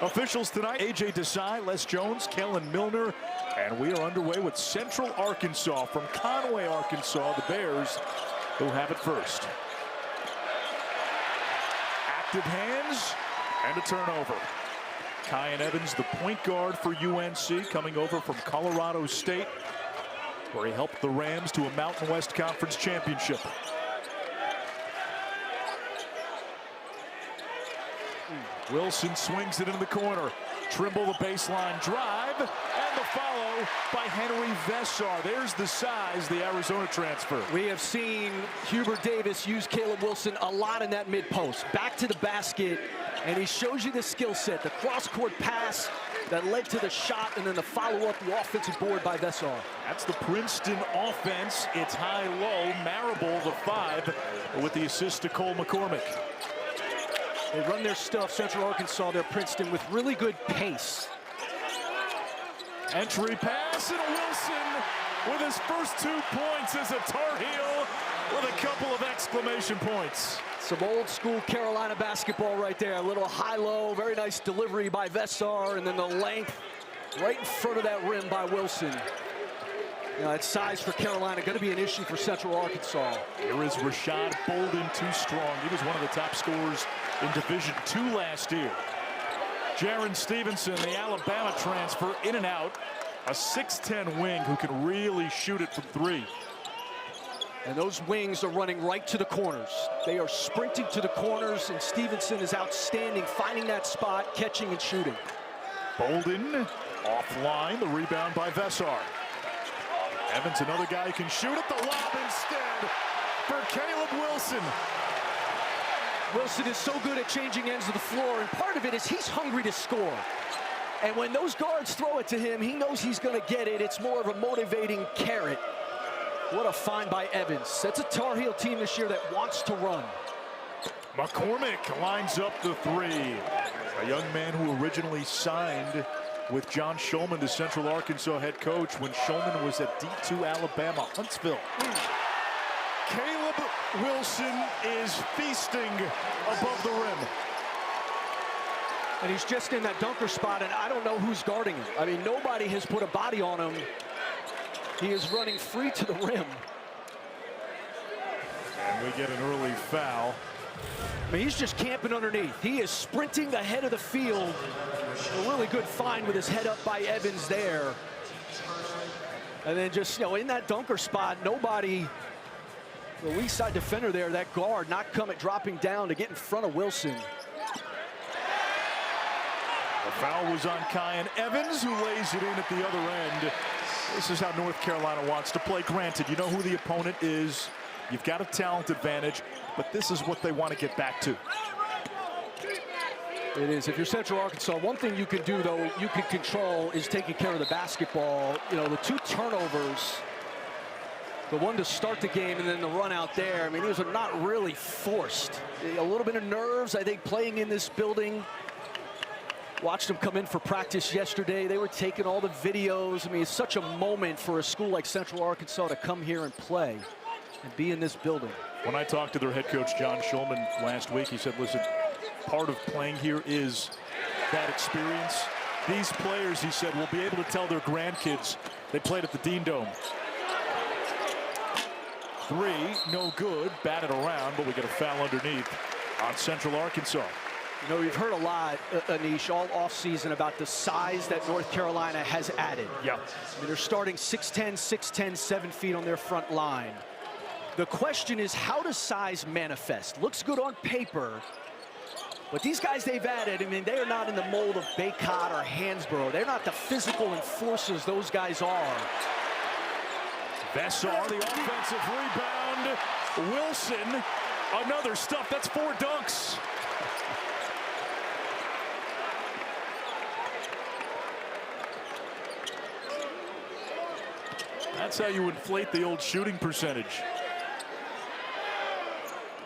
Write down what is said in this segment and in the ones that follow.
Officials tonight, A.J. Desai, Les Jones, Kellen Milner, and we are underway with Central Arkansas from Conway, Arkansas, the Bears, who have it first. Active hands and a turnover. Kyan Evans, the point guard for UNC, coming over from Colorado State, where he helped the Rams to a Mountain West Conference championship. Wilson swings it into the corner. Trimble the baseline drive, and the follow by Henry Vesar. There's the size, the Arizona transfer. We have seen Hubert Davis use Caleb Wilson a lot in that mid-post. Back to the basket, and he shows you the skill set. The cross-court pass that led to the shot, and then the follow-up, the offensive board by Vesar. That's the Princeton offense. It's high-low. Marable, the 5, with the assist to Cole McCormick. They run their stuff, Central Arkansas, they're Princeton, with really good pace. Entry pass, and Wilson with his first 2 points as a Tar Heel with a couple of exclamation points. Some old school Carolina basketball right there. A little high-low, very nice delivery by Vesar, and then the length right in front of that rim by Wilson. You know, that size for Carolina going to be an issue for Central Arkansas. Here is Rashad Bolden, too strong. He was one of the top scorers in Division II last year. Jaron Stevenson, the Alabama transfer, in and out. A 6'10" wing who can really shoot it from 3. And those wings are running right to the corners. They are sprinting to the corners, and Stevenson is outstanding, finding that spot, catching and shooting. Bolden offline, the rebound by Vesar. Evans, another guy who can shoot at the lob instead for Caleb Wilson. Wilson is so good at changing ends of the floor, and part of it is he's hungry to score. And when those guards throw it to him, he knows he's going to get it. It's more of a motivating carrot. What a find by Evans. That's a Tar Heel team this year that wants to run. McCormick lines up the 3. A young man who originally signed with John Shulman, the Central Arkansas head coach, when Shulman was at D2 Alabama, Huntsville. Caleb Wilson is feasting above the rim. And he's just in that dunker spot, and I don't know who's guarding him. I mean, nobody has put a body on him. He is running free to the rim. And we get an early foul. I mean, he's just camping underneath. He is sprinting the head of the field. A really good find with his head up by Evans there. And then just, you know, in that dunker spot, nobody, the weak side defender there, that guard, not dropping down to get in front of Wilson. The foul was on Kyan Evans, who lays it in at the other end. This is how North Carolina wants to play. Granted, you know who the opponent is. You've got a talent advantage, but this is what they want to get back to. It is. If you're Central Arkansas, one thing you can do, though, you can control is taking care of the basketball. You know, the 2 turnovers, the one to start the game and then the run out there, I mean, these are not really forced. A little bit of nerves, I think, playing in this building. Watched them come in for practice yesterday. They were taking all the videos. I mean, it's such a moment for a school like Central Arkansas to come here and play and be in this building. When I talked to their head coach, John Shulman, last week, he said, listen, part of playing here is that experience. These players, he said, will be able to tell their grandkids they played at the Dean Dome. 3, no good, batted around, but we get a foul underneath on Central Arkansas. You know, we've heard a lot, Anish, all offseason about the size that North Carolina has added. Yeah. I mean, they're starting 6'10", 6'10", 7 feet on their front line. The question is, how does size manifest? Looks good on paper, but these guys they've added, I mean, they are not in the mold of Bacot or Hansborough. They're not the physical enforcers those guys are. Vesar, the offensive rebound. Wilson, another stuff. That's 4 dunks. That's how you inflate the old shooting percentage.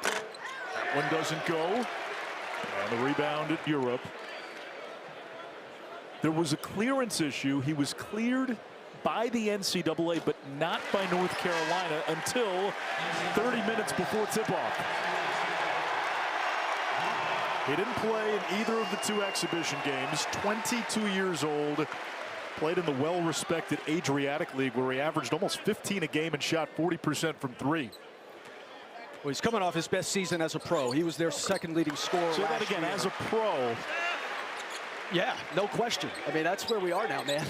That one doesn't go. And the rebound at Europe. There was a clearance issue. He was cleared by the NCAA, but not by North Carolina until 30 minutes before tip-off. He didn't play in either of the two exhibition games. 22 years old. Played in the well-respected Adriatic League, where he averaged almost 15 a game and shot 40% from three. Well, he's coming off his best season as a pro. He was their second leading scorer. Say that again, as a pro. Yeah, no question. I mean, that's where we are now, man.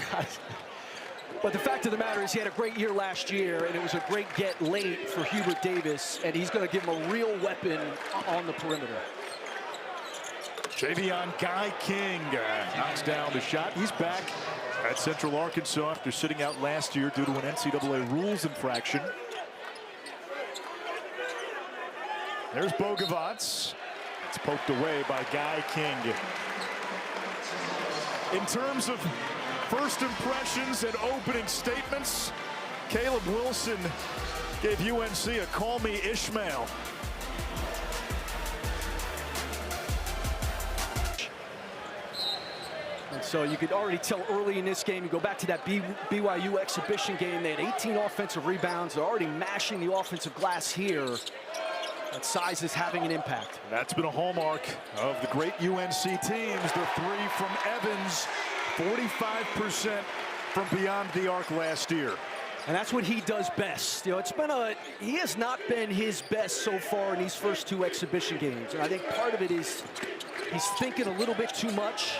But the fact of the matter is he had a great year last year, and it was a great get late for Hubert Davis, and he's going to give him a real weapon on the perimeter. Javion Guy King knocks down the shot. He's back at Central Arkansas after sitting out last year due to an NCAA rules infraction. There's Bogovac. It's poked away by Guy King. In terms of first impressions and opening statements, Caleb Wilson gave UNC a call me Ishmael. And so you could already tell early in this game, you go back to that BYU exhibition game, they had 18 offensive rebounds. They're already mashing the offensive glass here. That size is having an impact. That's been a hallmark of the great UNC teams. The three from Evans, 45% from beyond the arc last year. And that's what he does best. You know, he has not been his best so far in these first two exhibition games. And I think part of it is he's thinking a little bit too much.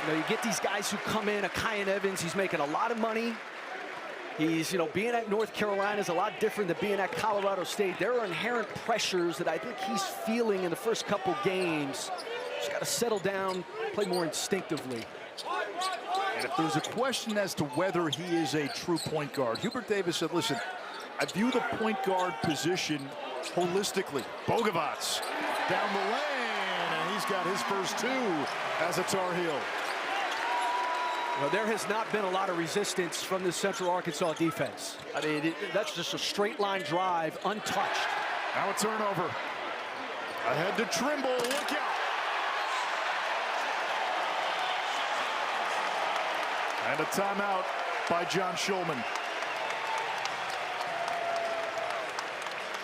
You know, you get these guys who come in, Akian Evans, he's making a lot of money. He's, you know, being at North Carolina is a lot different than being at Colorado State. There are inherent pressures that I think he's feeling in the first couple games. Just got to settle down, play more instinctively. And if there's a question as to whether he is a true point guard, Hubert Davis said, listen, I view the point guard position holistically. Bogovac down the lane, and he's got his first two as a Tar Heel. Well, there has not been a lot of resistance from the Central Arkansas defense. I mean, that's just a straight line drive, untouched. Now a turnover. Ahead to Trimble, look out. And a timeout by John Shulman.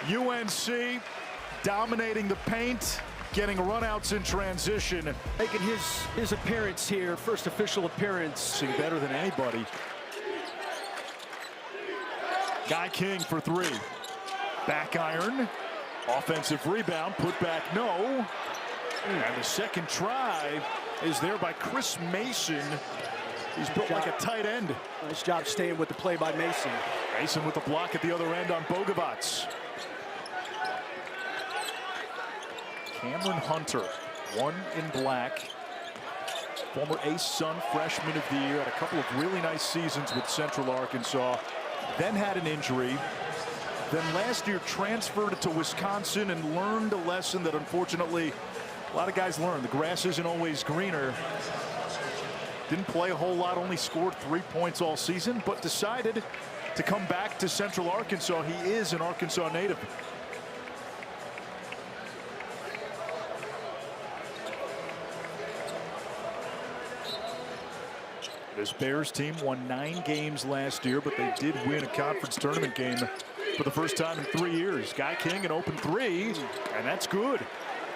UNC dominating the paint, getting runouts in transition. Making his appearance here, first official appearance. Seeing better than anybody. Guy King for three. Back iron. Offensive rebound, put back no. And the second try is there by Chris Mason. He's built like a tight end. Nice job staying with the play by Mason. Mason with the block at the other end on Bogovac. Cameron Hunter, one in black. Former Ace-Sun freshman of the year. Had a couple of really nice seasons with Central Arkansas. Then had an injury. Then last year transferred to Wisconsin and learned a lesson that unfortunately a lot of guys learn. The grass isn't always greener. Didn't play a whole lot, only scored 3 points all season, but decided to come back to Central Arkansas. He is an Arkansas native. This Bears team won 9 games last year, but they did win a conference tournament game for the first time in 3 years. Guy King an open three, and that's good.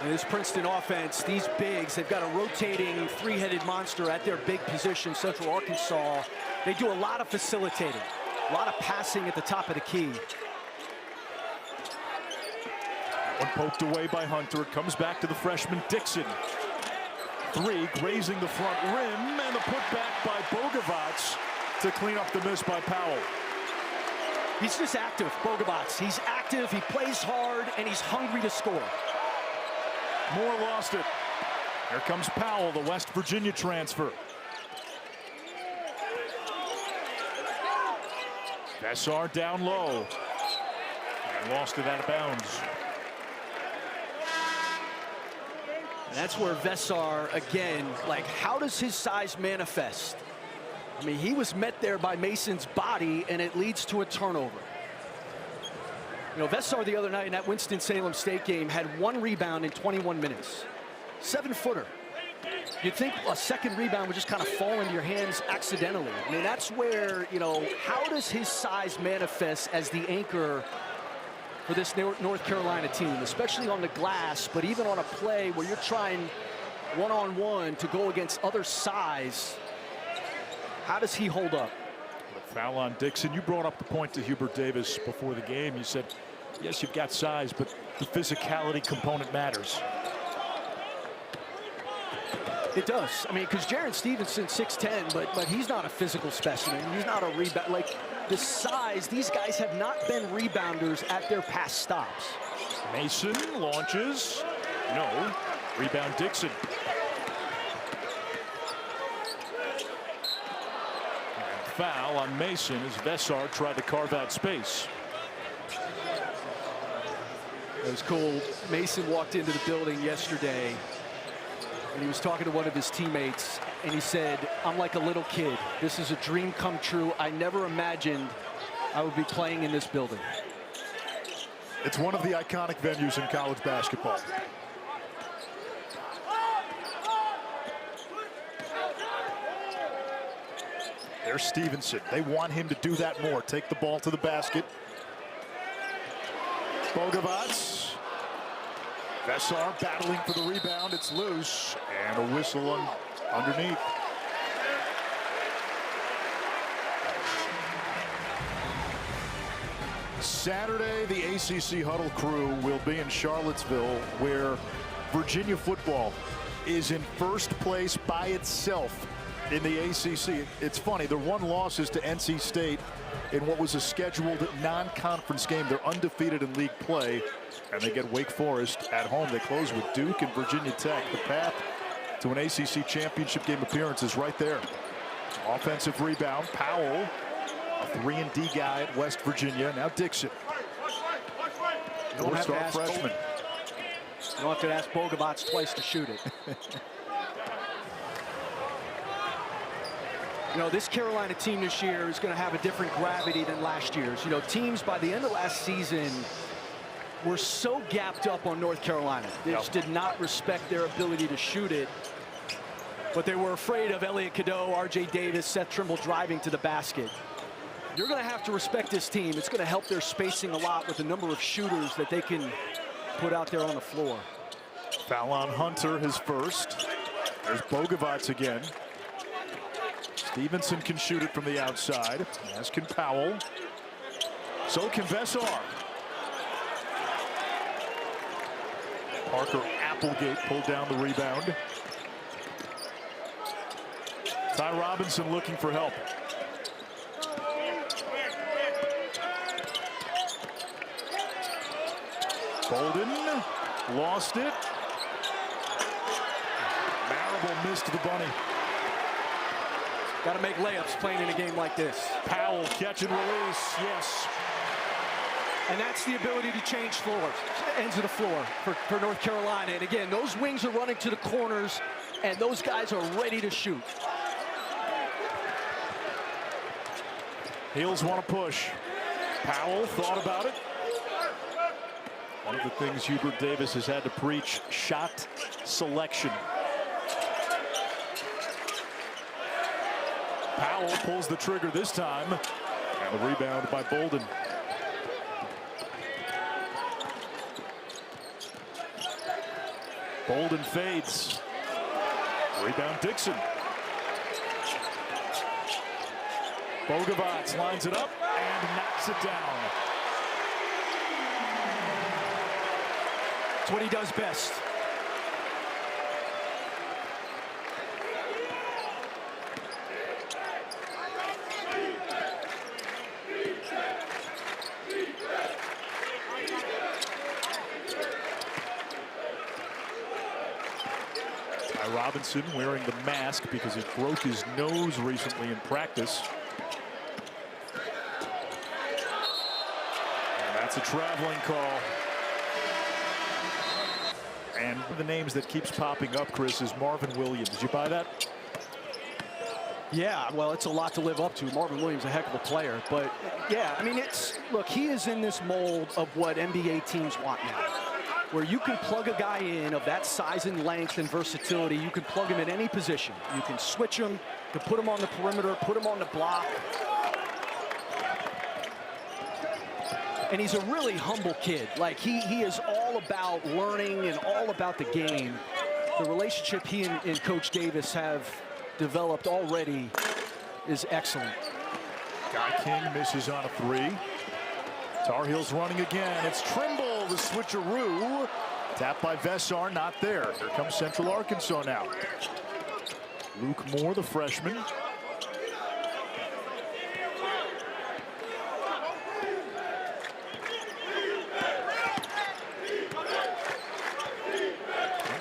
And this Princeton offense, these bigs, they've got a rotating three-headed monster at their big position. Central Arkansas, they do a lot of facilitating, a lot of passing at the top of the key. One poked away by Hunter. It comes back to the freshman Dixon. Three grazing the front rim, and the putback by Bogovac to clean up the miss by Powell. He's just active, Bogovac. He's active, he plays hard, and he's hungry to score. Moore lost it. Here comes Powell, the West Virginia transfer. Vessar down low. And lost it out of bounds. And that's where Vessar, again, like, how does his size manifest? I mean, he was met there by Mason's body, and it leads to a turnover. You know, Vessar the other night in that Winston-Salem State game had 1 rebound in 21 minutes. 7-footer. You'd think a second rebound would just kind of fall into your hands accidentally. I mean, that's where, you know, how does his size manifest as the anchor for this North Carolina team, especially on the glass, but even on a play where you're trying one-on-one to go against other size. How does he hold up? The foul on Dixon. You brought up the point to Hubert Davis before the game. You said, yes, you've got size, but the physicality component matters. It does. I mean, because Jaron Stevenson, 6'10", but he's not a physical specimen. He's not a rebound. Like, the size, these guys have not been rebounders at their past stops. Mason launches. No. Rebound Dixon. And foul on Mason as Vesar tried to carve out space. It was cool. Mason walked into the building yesterday, and he was talking to one of his teammates, and he said, I'm like a little kid. This is a dream come true. I never imagined I would be playing in this building. It's one of the iconic venues in college basketball. There's Stevenson. They want him to do that more. Take the ball to the basket. Bogovac. Vesar battling for the rebound. It's loose. And a whistle underneath. Saturday, the ACC Huddle crew will be in Charlottesville, where Virginia football is in first place by itself in the ACC. It's funny, their one loss is to NC State in what was a scheduled non-conference game. They're undefeated in league play, and they get Wake Forest at home. They close with Duke and Virginia Tech. The path to an ACC championship game appearance is right there. Offensive rebound, Powell, a 3-and-D guy at West Virginia. Now Dixon. Four-star freshman. You don't have to ask Bogovac twice to shoot it. You know, this Carolina team this year is going to have a different gravity than last year's. You know, teams by the end of last season were so gapped up on North Carolina. They just did not respect their ability to shoot it. But they were afraid of Elliot Cadeau, R.J. Davis, Seth Trimble driving to the basket. You're going to have to respect this team. It's going to help their spacing a lot with the number of shooters that they can put out there on the floor. Foul on Hunter, his first. There's Bogovac again. Stevenson can shoot it from the outside, as can Powell. So can Vesar. Parker Applegate pulled down the rebound. Ty Robinson looking for help. Bolden lost it. Marable missed the bunny. Got to make layups playing in a game like this. Powell catch and release, yes. And that's the ability to change floors, ends of the floor for North Carolina. And again, those wings are running to the corners, and those guys are ready to shoot. Heels want to push. Powell thought about it. One of the things Hubert Davis has had to preach, shot selection. Powell pulls the trigger this time, and the rebound by Bolden. Bolden fades. Rebound Dixon. Bogovac lines it up and knocks it down. It's what he does best. Ty Robinson wearing the mask because he broke his nose recently in practice. And that's a traveling call. And one of the names that keeps popping up, Chris, is Marvin Williams. Did you buy that? Yeah, well, it's a lot to live up to. Marvin Williams, a heck of a player. But, yeah, I mean, look, he is in this mold of what NBA teams want now, where you can plug a guy in of that size and length and versatility. You can plug him at any position. You can switch him, you can put him on the perimeter, put him on the block. And he's a really humble kid. Like, he is all about learning and all about the game. The relationship he and Coach Davis have developed already is excellent. Guy King misses on a three. Tar Heels running again. It's Trimble, the switcheroo. Tapped by Vesar, not there. Here comes Central Arkansas now. Luke Moore, the freshman.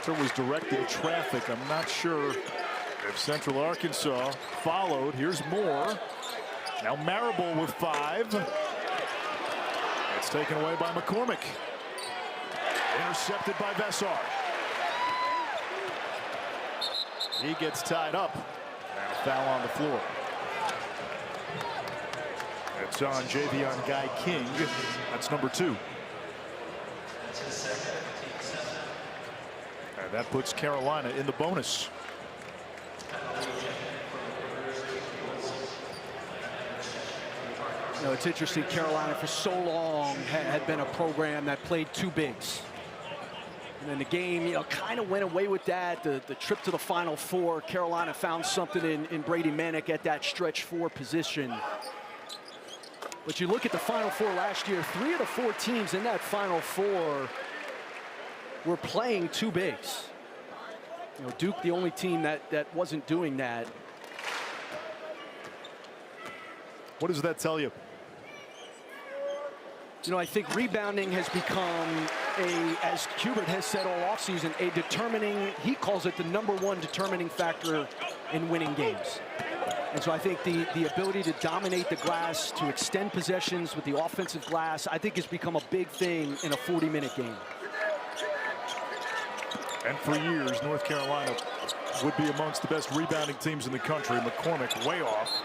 Hunter was directing traffic. I'm not sure if Central Arkansas followed. Here's Moore. Now Marable with 5. It's taken away by McCormick. Intercepted by Vesar. He gets tied up. And a foul on the floor. It's on Javion Guy King. That's number 2. And that puts Carolina in the bonus. You know, it's interesting, Carolina for so long had been a program that played 2 bigs. And then the game, you know, kind of went away with that. The trip to the Final Four, Carolina found something in Brady Manek at that stretch 4 position. But you look at the Final Four last year, 3 of the 4 teams in that Final Four were playing 2 bigs. You know, Duke, the only team that wasn't doing that. What does that tell you? You know, I think rebounding has become as Hubert has said all offseason, a determining, he calls it the #1 determining factor in winning games. And so I think the ability to dominate the glass, to extend possessions with the offensive glass, I think has become a big thing in a 40-minute game. And for years, North Carolina would be amongst the best rebounding teams in the country. McCormick way off.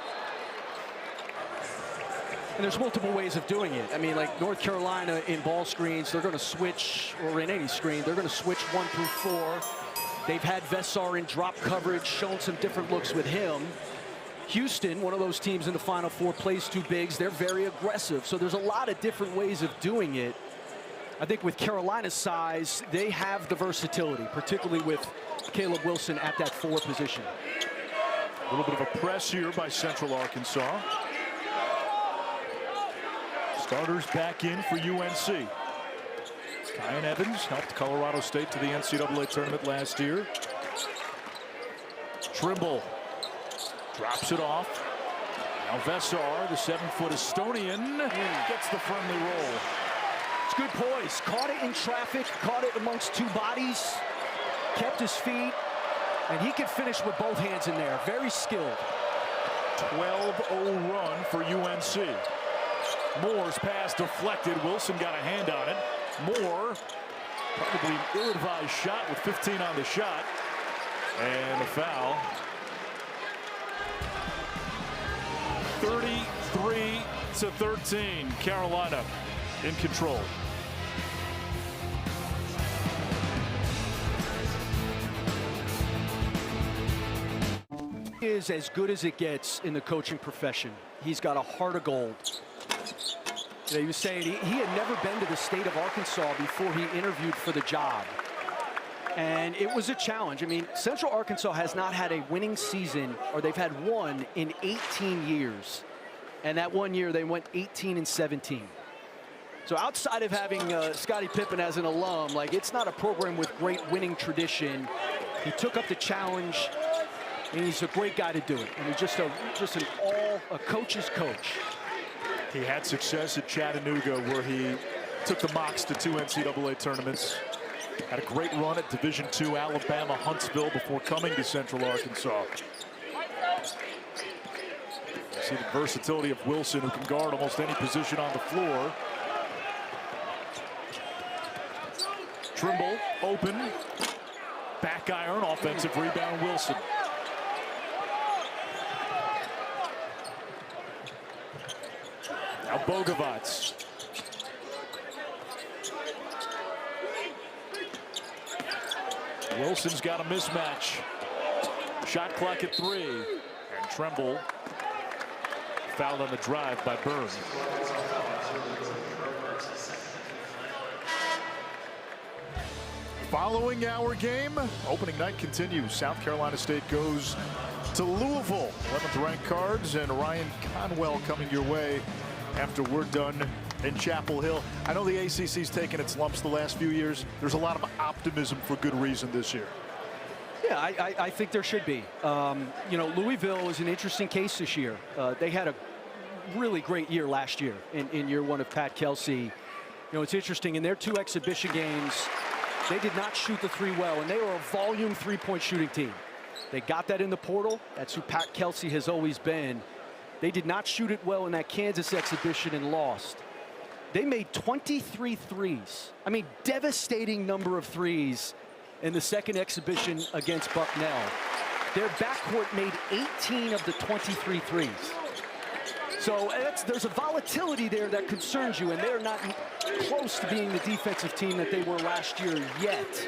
And there's multiple ways of doing it. I mean, like North Carolina in ball screens, they're going to switch, or in any screen, they're going to switch 1 through 4. They've had Vesar in drop coverage, shown some different looks with him. Houston, one of those teams in the Final Four, plays 2 bigs. They're very aggressive. So there's a lot of different ways of doing it. I think with Carolina's size, they have the versatility, particularly with Caleb Wilson at that 4 position. A little bit of a press here by Central Arkansas. Starters back in for UNC. Kyan Evans helped Colorado State to the NCAA tournament last year. Trimble drops it off. Now Vesar, the 7-foot Estonian, gets the friendly roll. It's good poise. Caught it in traffic, caught it amongst 2 bodies, kept his feet, and he can finish with both hands in there. Very skilled. 12-0 run for UNC. Moore's pass deflected. Wilson got a hand on it. Moore, probably an ill-advised shot with 15 on the shot. And a foul. 33-13. Carolina in control. He is as good as it gets in the coaching profession. He's got a heart of gold. You know, he was saying he had never been to the state of Arkansas before he interviewed for the job. And it was a challenge. I mean, Central Arkansas has not had a winning season, or they've had one in 18 years. And that one year they went 18-17. So outside of having Scottie Pippen as an alum, like, it's not a program with great winning tradition. He took up the challenge, and he's a great guy to do it. And he's just a coach's coach. He had success at Chattanooga, where he took the Mocs to 2 NCAA tournaments. Had a great run at Division II Alabama Huntsville before coming to Central Arkansas. You see the versatility of Wilson, who can guard almost any position on the floor. Trimble open. Back iron, offensive rebound, Wilson. Now Bogovac. Wilson's got a mismatch. Shot clock at 3. And Trimble fouled on the drive by Burns. Following our game, opening night continues. South Carolina State goes to Louisville. 11th ranked Cards and Ryan Conwell coming your way after we're done in Chapel Hill. I know the ACC's taken its lumps the last few years. There's a lot of optimism for good reason this year. Yeah, I think there should be. You know, Louisville is an interesting case this year. They had a really great year last year in year one of Pat Kelsey. You know, it's interesting, in their 2 exhibition games, they did not shoot the 3 well, and they were a volume 3-point shooting team. They got that in the portal. That's who Pat Kelsey has always been. They did not shoot it well in that Kansas exhibition and lost. They made 23 threes. I mean, devastating number of threes in the second exhibition against Bucknell. Their backcourt made 18 of the 23 threes. So there's a volatility there that concerns you, and they're not close to being the defensive team that they were last year yet.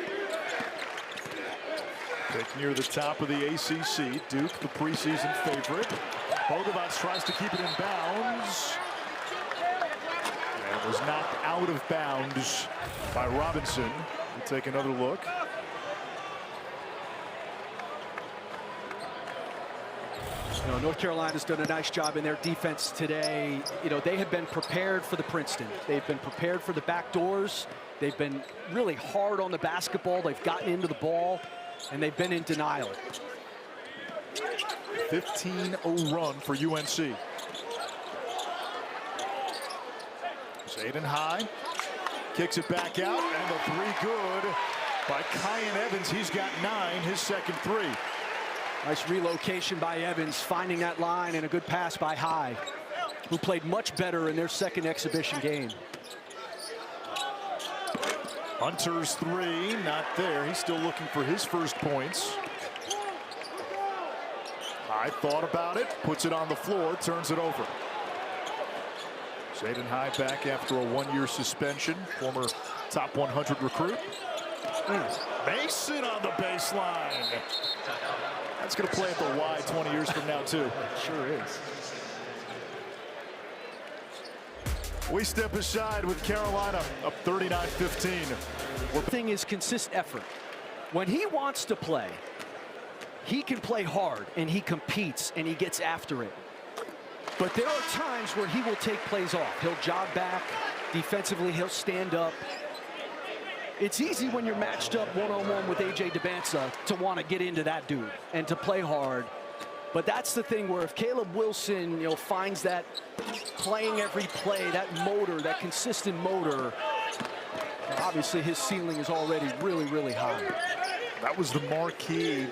Pick near the top of the ACC, Duke, the preseason favorite. Bogovac tries to keep it in bounds. And was knocked out of bounds by Robinson. We'll take another look. You know, North Carolina's done a nice job in their defense today. You know, they have been prepared for the Princeton. They've been prepared for the back doors. They've been really hard on the basketball. They've gotten into the ball, and they've been in denial. 15-0 run for UNC. Zayden High kicks it back out, and the 3 good by Kyan Evans. He's got 9, his second 3. Nice relocation by Evans, finding that line, and a good pass by High, who played much better in their second exhibition game. Hunter's 3, not there. He's still looking for his first points. High thought about it, puts it on the floor, turns it over. Zayden High back after a 1-year suspension, former top 100 recruit. Mason on the baseline. That's going to play at the Y 20 years from now, too. Sure is. We step aside with Carolina up 39-15. The thing is consistent effort. When he wants to play, he can play hard, and he competes, and he gets after it. But there are times where he will take plays off. He'll jog back. Defensively, he'll stand up. It's easy when you're matched up one-on-one with A.J. Dybantsa to want to get into that dude and to play hard. But that's the thing where if Caleb Wilson, you know, finds that playing every play, that motor, that consistent motor, obviously his ceiling is already really, really high. That was the marquee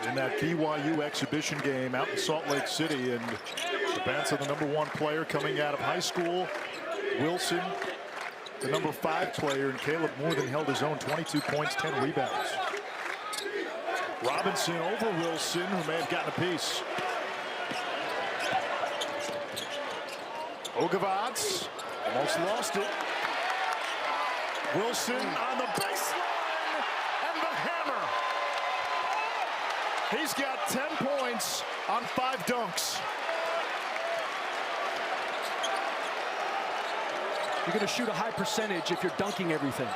in that BYU exhibition game out in Salt Lake City, and Dybantsa, the #1 player coming out of high school. Wilson, the #5 player, and Caleb more than held his own. 22 points, 10 rebounds. Robinson over Wilson, who may have gotten a piece. Bogovac almost lost it. Wilson on the baseline, and the hammer. He's got 10 points on 5 dunks. You're going to shoot a high percentage if you're dunking everything.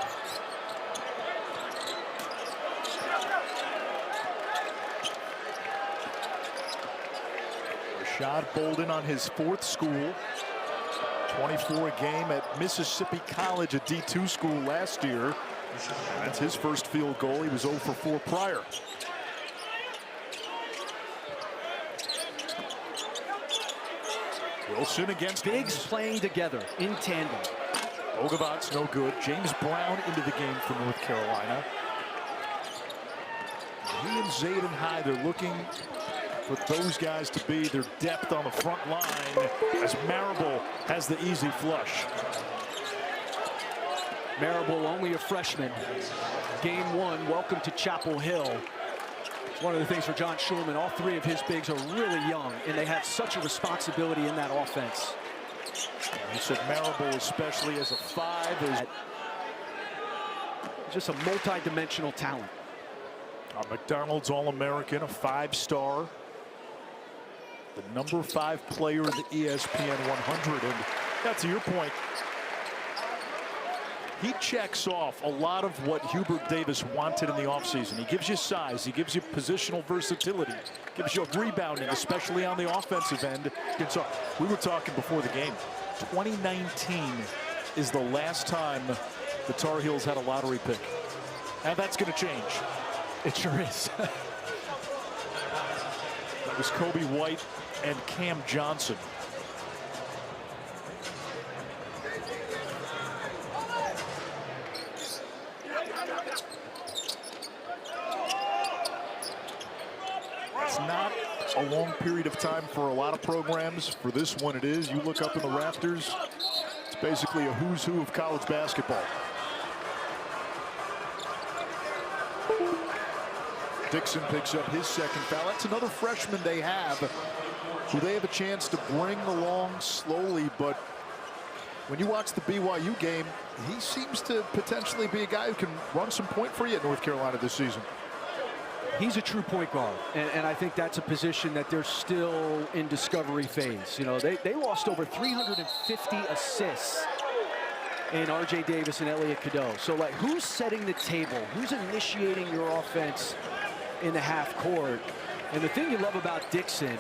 Rashad Bolden on his 4th school. 24 a game at Mississippi College, a D2 school last year. And that's his first field goal. He was 0 for 4 prior. Wilson against Bigs playing together in tandem. Bogovac no good. James Brown into the game for North Carolina. He and Zayden High, they're looking for those guys to be their depth on the front line as Marable has the easy flush. Marable, only a freshman. Game 1, welcome to Chapel Hill. It's one of the things for John Shulman. All 3 of his bigs are really young, and they have such a responsibility in that offense. He said Marable, especially as a 5, is just a multi-dimensional talent. A McDonald's All-American, a 5-star. The #5 player in the ESPN 100. And to your point, He checks off a lot of what Hubert Davis wanted in the offseason. He gives you size. He gives you positional versatility. Gives you rebounding, especially on the offensive end. So we were talking before the game. 2019 is the last time the Tar Heels had a lottery pick. And that's going to change. It sure is. That was Kobe White and Cam Johnson. It's not a long period of time for a lot of programs. For this one, it is. You look up in the rafters, it's basically a who's who of college basketball. Dixon picks up his second foul. That's another freshman they have who they have a chance to bring along slowly, but when you watch the BYU game, he seems to potentially be a guy who can run some point for you at North Carolina this season. He's a true point guard, and I think that's a position that they're still in discovery phase. You know, they lost over 350 assists in R.J. Davis and Elliot Cadeau. So, like, who's setting the table? Who's initiating your offense in the half court? And the thing you love about Dixon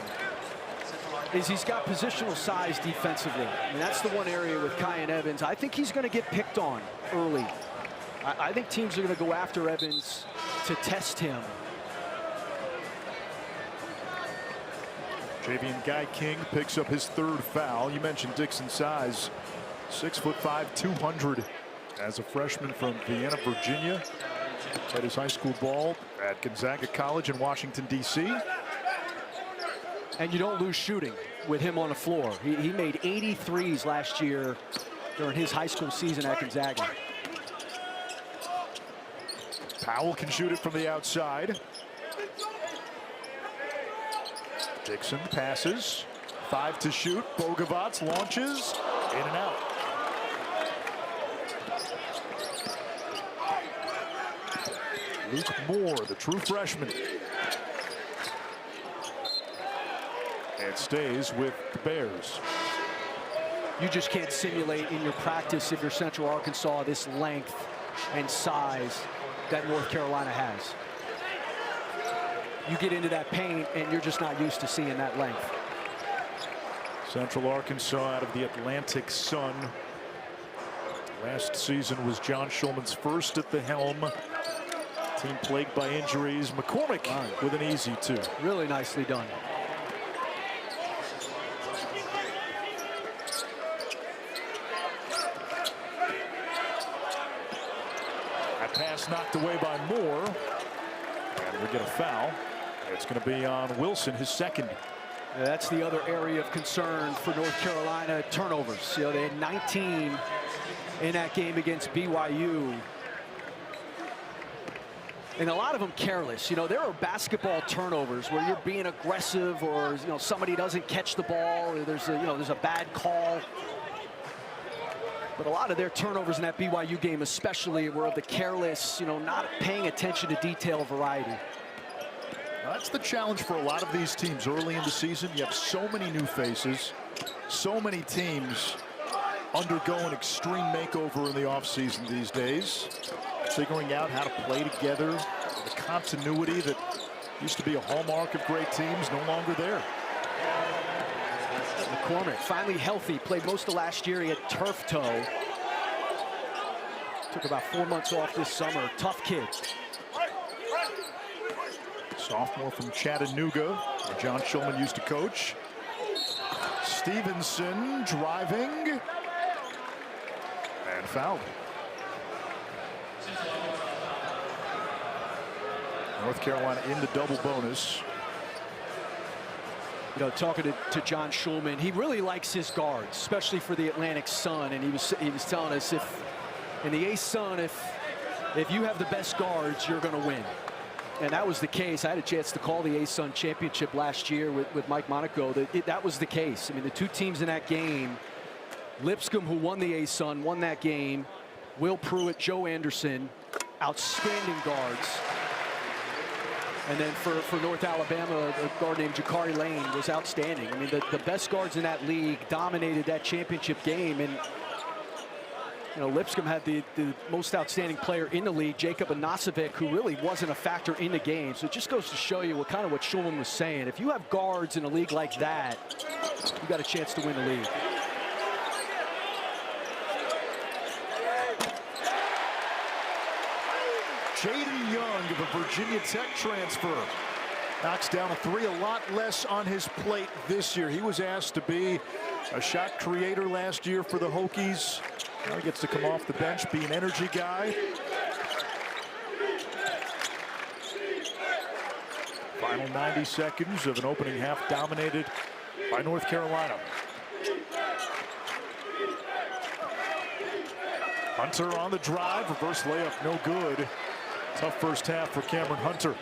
is he's got positional size defensively. I mean, that's the one area with Kyan Evans. I think he's going to get picked on early. I think teams are going to go after Evans to test him. Javian Guy King picks up his third foul. You mentioned Dixon's size. 6'5", 200 as a freshman from Vienna, Virginia. Played his high school ball at Gonzaga College in Washington, D.C. And you don't lose shooting with him on the floor. He made 83s last year during his high school season at Gonzaga. Powell can shoot it from the outside. Dixon passes. 5 to shoot. Bogovac launches. In and out. Luke Moore, the true freshman. And stays with the Bears. You just can't simulate in your practice if you're Central Arkansas this length and size that North Carolina has. You get into that paint and you're just not used to seeing that length. Central Arkansas out of the Atlantic Sun. Last season was John Shulman's first at the helm. Team plagued by injuries. McCormick with an easy 2. Really nicely done. That pass knocked away by Moore. And we get a foul. It's going to be on Wilson, his second. Yeah, that's the other area of concern for North Carolina, turnovers. You know, they had 19 in that game against BYU. And a lot of them careless. You know, there are basketball turnovers where you're being aggressive, or, you know, somebody doesn't catch the ball, or there's a bad call. But a lot of their turnovers in that BYU game especially were of the careless, you know, not paying attention to detail variety. That's the challenge for a lot of these teams early in the season. You have so many new faces, so many teams undergoing extreme makeover in the offseason these days, figuring out how to play together. The continuity that used to be a hallmark of great teams, no longer there. McCormick finally healthy, played most of last year. He had turf toe. Took about 4 months off this summer. Tough kid. Sophomore from Chattanooga, where John Shulman used to coach. Stevenson driving and fouled. North Carolina in the double bonus. You know, talking to John Shulman, he really likes his guards, especially for the Atlantic Sun. And he was telling us, if in the ASUN, if you have the best guards, you're going to win. And that was the case. I had a chance to call the ASUN championship last year with Mike Monaco. That was the case. I mean, the two teams in that game, Lipscomb, who won the ASUN, won that game. Will Pruitt, Joe Anderson, outstanding guards. And then for North Alabama, a guard named Jakari Lane was outstanding. I mean, the best guards in that league dominated that championship game. And You know, Lipscomb had the most outstanding player in the league, Jacob Anasovic, who really wasn't a factor in the game. So it just goes to show you what Shulman was saying. If you have guards in a league like that, you got a chance to win the league. Jaden Young, the Virginia Tech transfer, knocks down a three, a lot less on his plate this year. He was asked to be a shot creator last year for the Hokies. Now he gets to come off the bench, be an energy guy. Final 90 seconds of an opening half dominated by North Carolina. Hunter on the drive, reverse layup, no good. Tough first half for Cameron Hunter.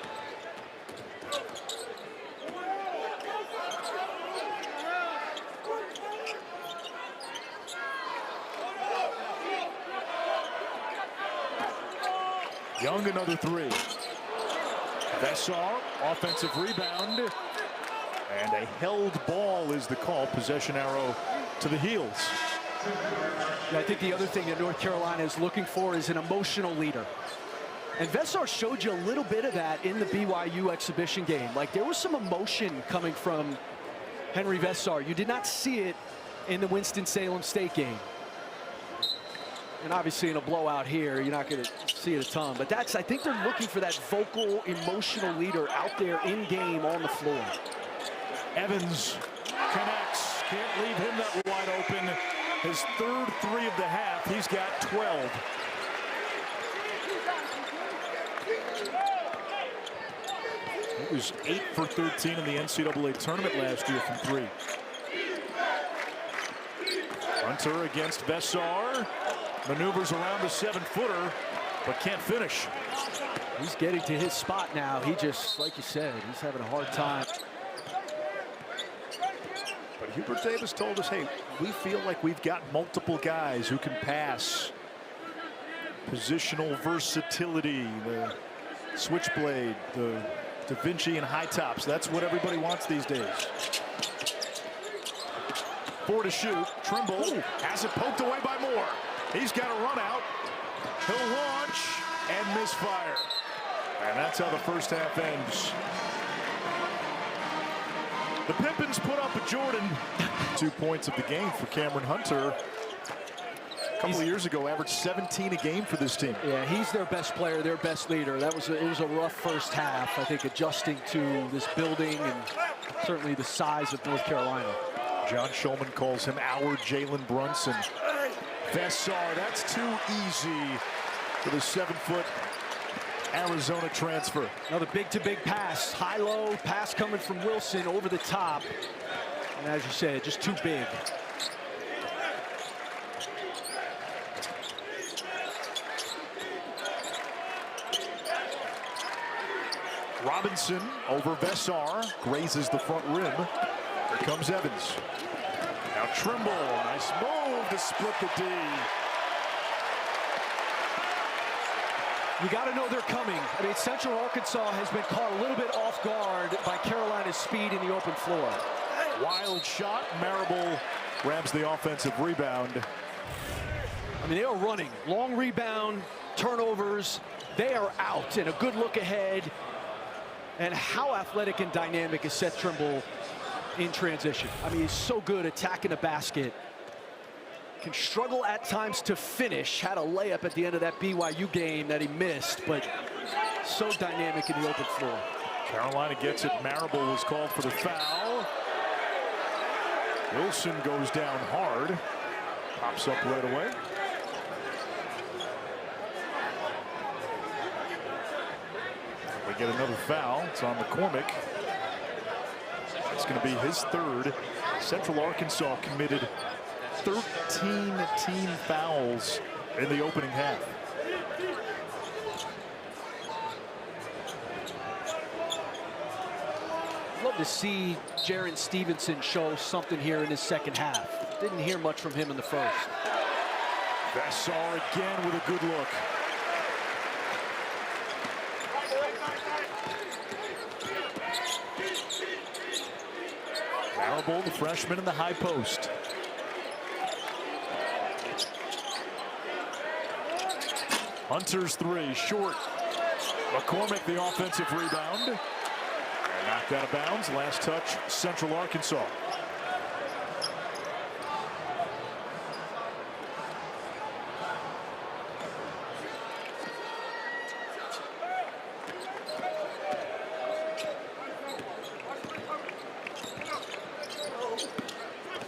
Young, another three. Vessar, offensive rebound. And a held ball is the call. Possession arrow to the heels. Yeah, I think the other thing that North Carolina is looking for is an emotional leader. And Vessar showed you a little bit of that in the BYU exhibition game. Like, there was some emotion coming from Henry Vessar. You did not see it in the Winston-Salem State game. And obviously in a blowout here, you're not going to see it a ton. But I think they're looking for that vocal, emotional leader out there in game on the floor. Evans connects. Can't leave him that wide open. His third three of the half. He's got 12. He was 8 for 13 in the NCAA tournament last year from three. Hunter against Vessar. Maneuvers around the 7-footer, but can't finish. He's getting to his spot now. He just, like you said, he's having a hard time. But Hubert Davis told us, hey, we feel like we've got multiple guys who can pass. Positional versatility, the switchblade, the Da Vinci and high tops. That's what everybody wants these days. 4 to shoot. Trimble has it poked away by Moore. He's got a run out. He'll launch and misfire. And that's how the first half ends. The Pippins put up a Jordan. 2 points of the game for Cameron Hunter. A couple of years ago, averaged 17 a game for this team. Yeah, he's their best player, their best leader. It was a rough first half, I think, adjusting to this building and certainly the size of North Carolina. John Shulman calls him our Jalen Brunson. Vessar, that's too easy for the 7-foot Arizona transfer. Another big-to-big pass, high-low pass coming from Wilson over the top. And as you said, just too big. Robinson over Vessar, grazes the front rim. Here comes Evans. Now Trimble, nice move to split the D. You got to know they're coming. I mean, Central Arkansas has been caught a little bit off guard by Carolina's speed in the open floor. Wild shot, Marable grabs the offensive rebound. I mean, they are running. Long rebound, turnovers. They are out, and a good look ahead. And how athletic and dynamic is Seth Trimble in transition. I mean, he's so good attacking the basket. Can struggle at times to finish. Had a layup at the end of that BYU game that he missed, but so dynamic in the open floor. Carolina gets it. Marable was called for the foul. Wilson goes down hard. Pops up right away. We get another foul. It's on McCormick. It's going to be his third. Central Arkansas committed 13 team fouls in the opening half. Love to see Jaron Stevenson show something here in his second half. Didn't hear much from him in the first. Vessar again with a good look. Marable, the freshman in the high post. Hunter's three, short. McCormick, the offensive rebound. And knocked out of bounds. Last touch, Central Arkansas.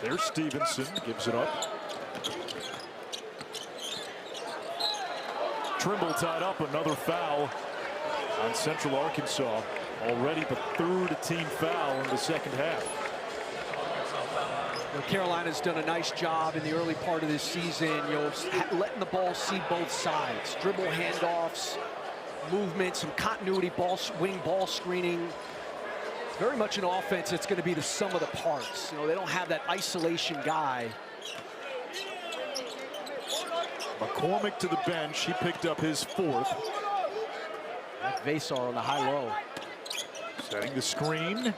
There's Stevenson, gives it up. Trimble tied up, another foul on Central Arkansas. Already the third team foul in the second half. Well, Carolina's done a nice job in the early part of this season, letting the ball see both sides. Dribble handoffs, movement, some continuity, wing ball screening. Very much an offense that's going to be the sum of the parts. They don't have that isolation guy. McCormick to the bench. He picked up his fourth. Vasar on the high-low. Setting the screen.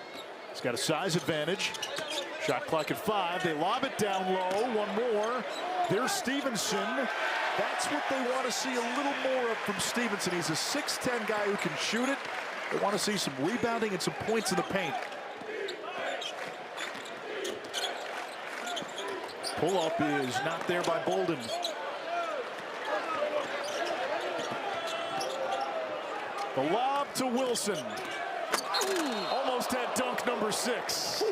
He's got a size advantage. Shot clock at 5. They lob it down low. One more. There's Stevenson. That's what they want to see a little more of from Stevenson. He's a 6'10" guy who can shoot it. They want to see some rebounding and some points in the paint. Pull-up is not there by Bolden. The lob to Wilson. Almost had dunk number 6.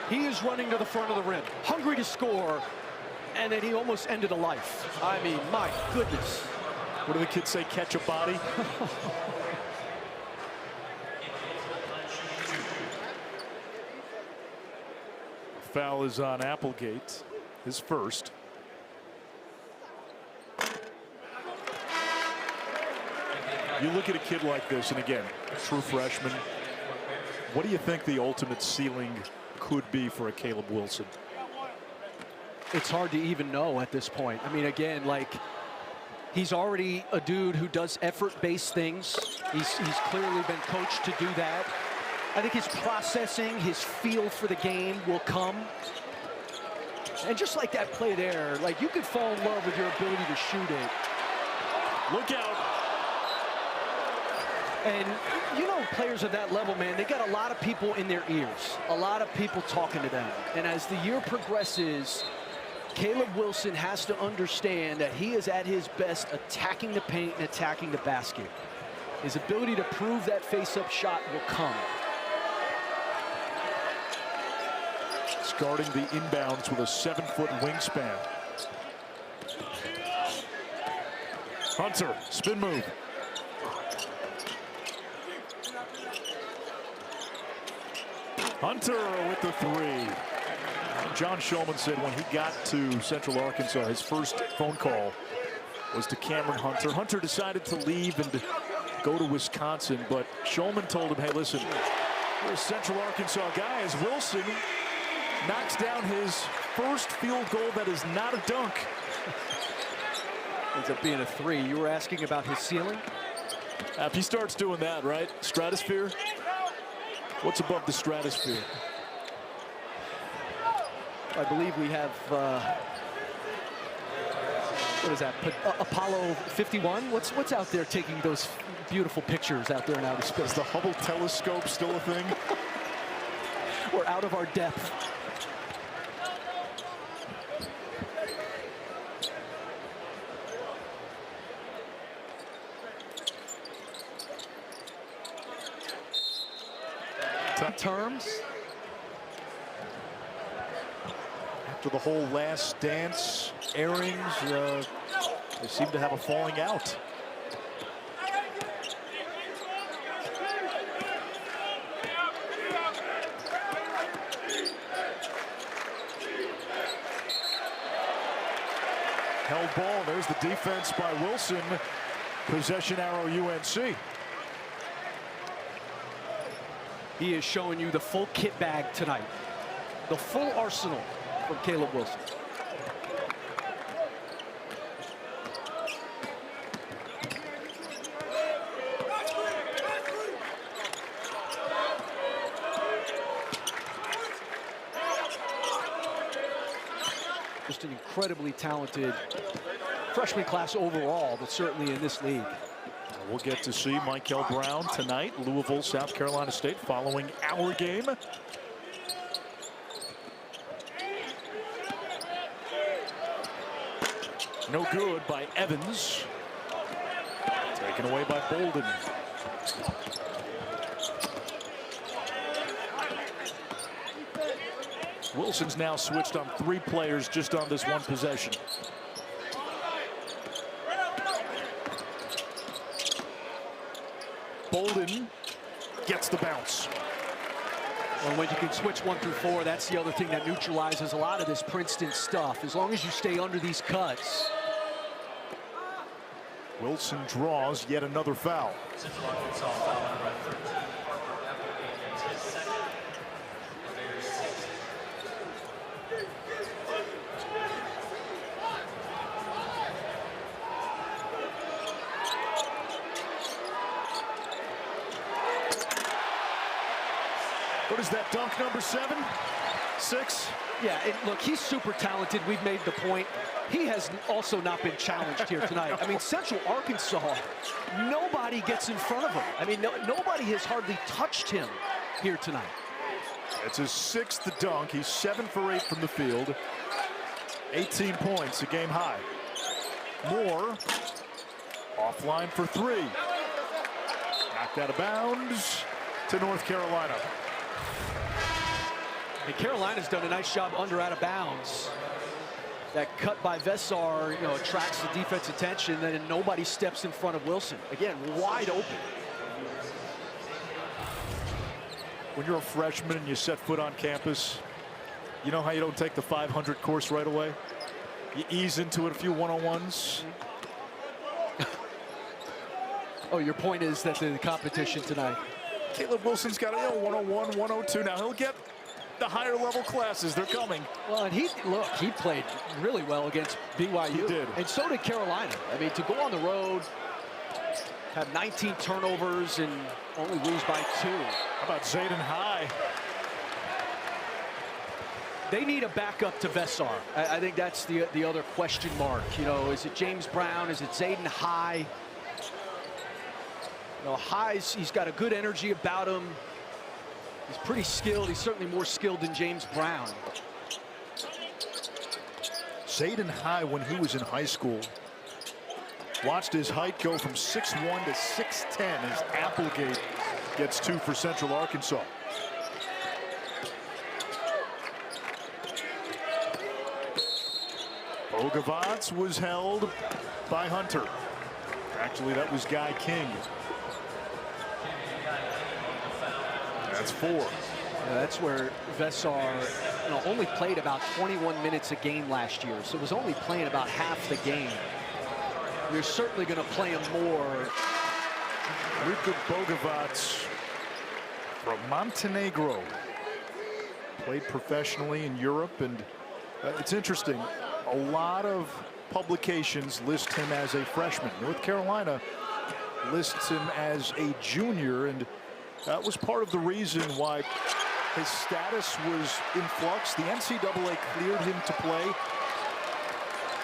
He is running to the front of the rim, hungry to score, and then he almost ended a life. I mean, my goodness. What do the kids say, catch a body? Foul is on Applegate, his first. You look at a kid like this, and again, true freshman. What do you think the ultimate ceiling could be for a Caleb Wilson? It's hard to even know at this point. I mean, again, he's already a dude who does effort-based things. He's clearly been coached to do that. I think his processing, his feel for the game will come. And just like that play there, you could fall in love with your ability to shoot it. Look out. And players of that level, man, they got a lot of people in their ears, a lot of people talking to them. And as the year progresses, Caleb Wilson has to understand that he is at his best attacking the paint and attacking the basket. His ability to prove that face-up shot will come. He's guarding the inbounds with a 7-foot wingspan. Hunter, spin move. Hunter with the three. John Shulman said when he got to Central Arkansas, his first phone call was to Cameron Hunter. Hunter decided to leave and go to Wisconsin, but Shulman told him, hey, listen, you're a Central Arkansas guy, as Wilson knocks down his first field goal that is not a dunk. Ends up being a 3. You were asking about his ceiling? If he starts doing that, right? Stratosphere? What's above the stratosphere? I believe we have, what is that, Apollo 51? What's out there taking those beautiful pictures out there in outer space? Is the Hubble telescope still a thing? We're out of our depth. Terms. After the whole Last Dance airings, they seem to have a falling out. Held ball. There's the defense by Wilson. Possession arrow UNC. He is showing you the full kit bag tonight. The full arsenal from Caleb Wilson. just an incredibly talented freshman class overall, but certainly in this league. We'll get to see Michael Brown tonight, Louisville, South Carolina State, following our game. No good by Evans. Taken away by Bolden. Wilson's now switched on 3 players just on this one possession. Bolden gets the bounce. Well, when you can switch 1 through 4, that's the other thing that neutralizes a lot of this Princeton stuff. As long as you stay under these cuts. Wilson draws yet another foul. What is that dunk, number 7? 6? Yeah, look, he's super talented. We've made the point. He has also not been challenged here tonight. I mean, Central Arkansas, nobody gets in front of him. I mean, nobody has hardly touched him here tonight. It's his 6th dunk. He's 7 for 8 from the field. 18 points, a game high. Moore offline for 3. Knocked out of bounds to North Carolina. And Carolina's done a nice job under out of bounds. That cut by Vesar, attracts the defense attention, then nobody steps in front of Wilson. Again, wide open. When you're a freshman and you set foot on campus, you know how you don't take the 500 course right away? You ease into it a few one-on-ones. Oh, your point is that the competition tonight. Caleb Wilson's got a 101, 102. Now he'll get the higher level classes. They're coming. Well, and he played really well against BYU. He did. And so did Carolina. I mean, to go on the road, have 19 turnovers and only lose by 2. How about Zayden High? They need a backup to Vesar. I think that's the other question mark. Is it James Brown? Is it Zayden High? High's, he's got a good energy about him. He's pretty skilled. He's certainly more skilled than James Brown. Zayden High, when he was in high school, watched his height go from 6'1" to 6'10" as Applegate gets 2 for Central Arkansas. Bogavants was held by Hunter. Actually, that was Guy King. That's 4. That's where Vesar only played about 21 minutes a game last year, so was only playing about half the game. You're certainly going to play him more. Luka Bogavants from Montenegro. Played professionally in Europe, and it's interesting. A lot of publications list him as a freshman. North Carolina lists him as a junior, and that was part of the reason why his status was in flux. The NCAA cleared him to play.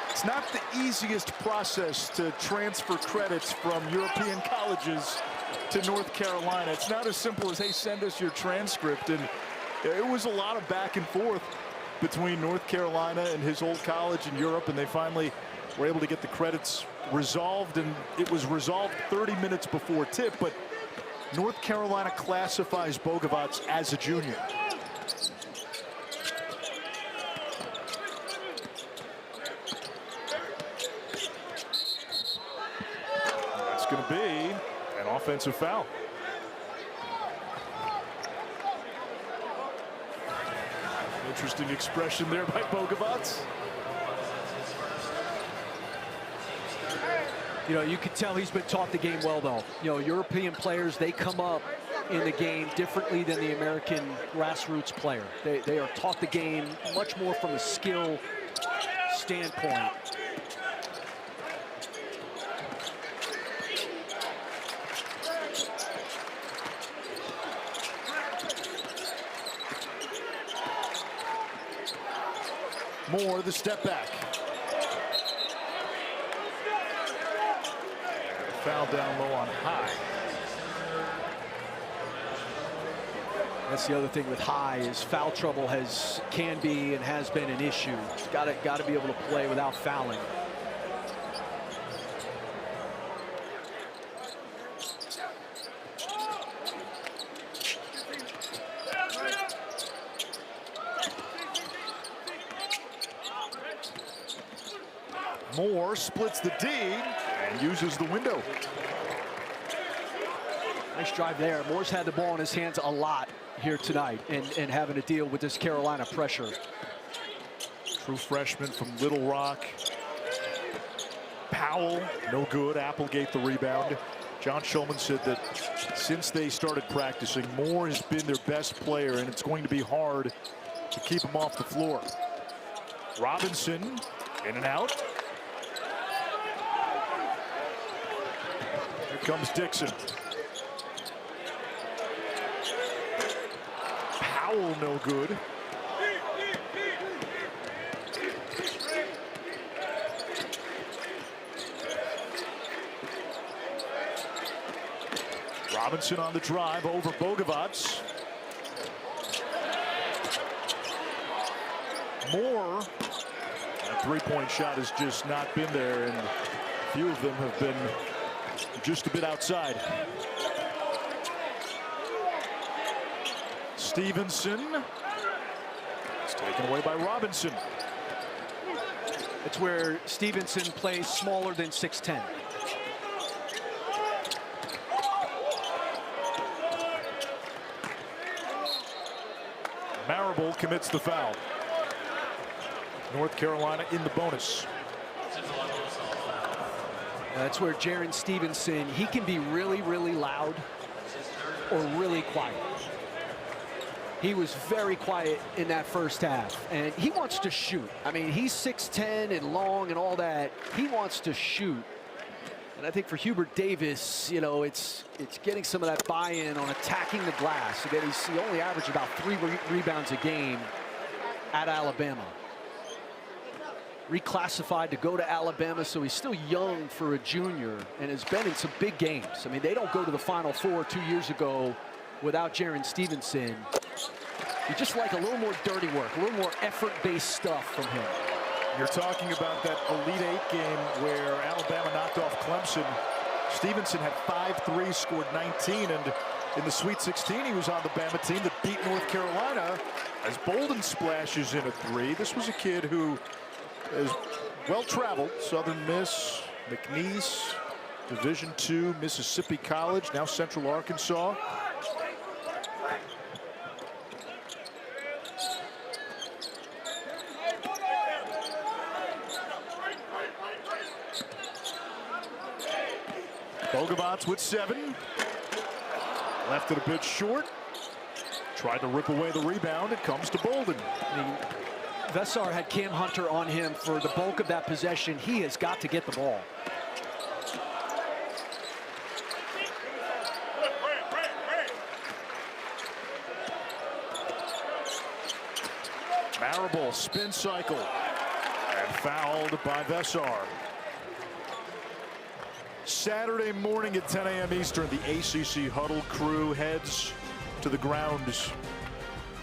It's not the easiest process to transfer credits from European colleges to North Carolina. It's not as simple as, hey, send us your transcript. And it was a lot of back and forth between North Carolina and his old college in Europe, and they finally were able to get the credits resolved, and it was resolved 30 minutes before tip. But North Carolina classifies Bogavants as a junior. That's going to be an offensive foul. Interesting expression there by Bogavants. You can tell he's been taught the game well, though. European players, they come up in the game differently than the American grassroots player. They are taught the game much more from a skill standpoint. Moore, the step back. Foul down low on High. That's the other thing with High is foul trouble can be and has been an issue. He's got to be able to play without fouling. Moore splits the D and uses the window. Nice drive there. Moore's had the ball in his hands a lot here tonight and having to deal with this Carolina pressure. True freshman from Little Rock. Powell, no good. Applegate the rebound. John Shulman said that since they started practicing, Moore has been their best player, and it's going to be hard to keep him off the floor. Robinson in and out. Here comes Dixon. Powell, no good. Robinson on the drive over Bogovac. Moore, that three-point shot has just not been there, and a few of them have been just a bit outside. Stevenson. It's taken away by Robinson. It's where Stevenson plays smaller than 6'10". Marable commits the foul. North Carolina in the bonus. That's where Jaren Stevenson, he can be really, really loud or really quiet. He was very quiet in that first half, and he wants to shoot. I mean, he's 6'10" and long and all that. He wants to shoot. And I think for Hubert Davis, you know, it's getting some of that buy-in on attacking the glass. Again, he only averaged about 3 rebounds a game at Alabama. Reclassified to go to Alabama, so he's still young for a junior and has been in some big games. I mean, they don't go to the Final Four 2 years ago without Jaren Stevenson. You just like a little more dirty work, a little more effort-based stuff from him. You're talking about that Elite Eight game where Alabama knocked off Clemson. Stevenson had 5 threes, scored 19, and in the Sweet 16, he was on the Bama team that beat North Carolina as Bolden splashes in a 3. This was a kid who is well-traveled. Southern Miss, McNeese, Division II, Mississippi College, now Central Arkansas. Bogovac with 7. Left it a bit short. Tried to rip away the rebound. It comes to Bolden. I mean, Vessar had Cam Hunter on him for the bulk of that possession. He has got to get the ball. Marable spin cycle and fouled by Vessar. Saturday morning at 10 a.m. Eastern, the ACC Huddle crew heads to the grounds.